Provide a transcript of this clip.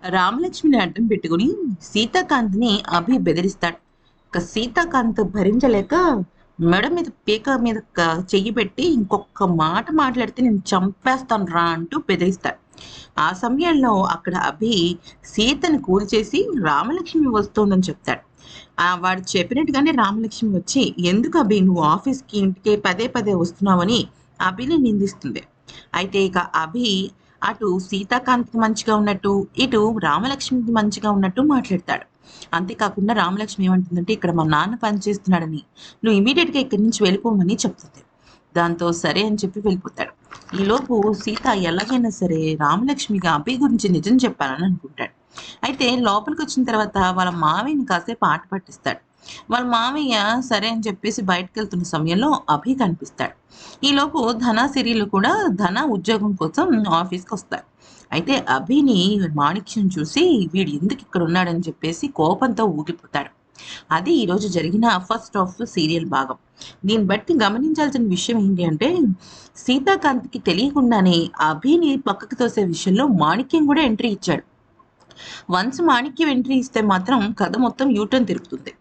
రామలక్ష్మిని అడ్డం పెట్టుకుని సీతాకాంత్ని అభి బెదిరిస్తాడు. ఇక సీతాకాంత్ భరించలేక మెడ మీద పీక మీద చెయ్యి పెట్టి ఇంకొక మాట మాట్లాడితే నేను చంపేస్తాను రా అంటూ బెదిరిస్తాడు. ఆ సమయంలో అక్కడ అభి సీతని కూల్చేసి రామలక్ష్మి వస్తోందని చెప్తాడు. వాడు చెప్పినట్టుగానే రామలక్ష్మి వచ్చి ఎందుకు అభి నువ్వు ఆఫీస్కి ఇంటికి పదే పదే వస్తున్నావని అభిని నిందిస్తుంది. అయితే ఇక అభి అటు సీతాకాంత్‌కి మంచిగా ఉన్నట్టు, ఇటు రామలక్ష్మికి మంచిగా ఉన్నట్టు మాట్లాడతాడు. అంతేకాకుండా రామలక్ష్మి ఏమంటుందంటే, "ఇక్కడ మా నాన్న పనిచేస్తున్నాడని, నువ్వు ఇమ్మీడియేట్‌గా ఇక్కడి నుంచి వెళ్ళిపోమని" చెప్తుంది. దాంతో సరే అని చెప్పి వెళ్ళిపోతాడు. ఈలోపు సీత ఎలాగైనా సరే రామలక్ష్మికి అభి గురించి నిజం చెప్పాలని అనుకుంటాడు. అయితే లోపలికొచ్చిన తర్వాత వాళ్ళ మావయ్యని కాసేపు ఆట పట్టిస్తాడు. వాళ్ళ మావయ్య సరే అని చెప్పేసి బయటికెళ్తున్న సమయంలో అభి కనిపిస్తాడు. ఈలోపు ధన, సిరిలు కూడా ధన ఉద్యోగం కోసం ఆఫీస్‌కొస్తారు. అయితే అభిని మాణిక్యం చూసి వీడు ఎందుకు ఇక్కడ ఉన్నాడని చెప్పేసి కోపంతో ఊగిపోతాడు. అది ఈరోజు జరిగిన ఫస్ట్ హాఫ్ సీరియల్ భాగం. దీన్ని బట్టి గమనించాల్సిన విషయం ఏంటి అంటే సీతాకాంత్‌కి తెలియకుండానే అభిని పక్కకు తోసే విషయంలో మాణిక్యం కూడా ఎంట్రీ ఇచ్చాడు. వన్స్ మాణిక్యం ఎంట్రీ ఇస్తే మాత్రం కథ మొత్తం యూ టర్న్ తిరుగుతుంది.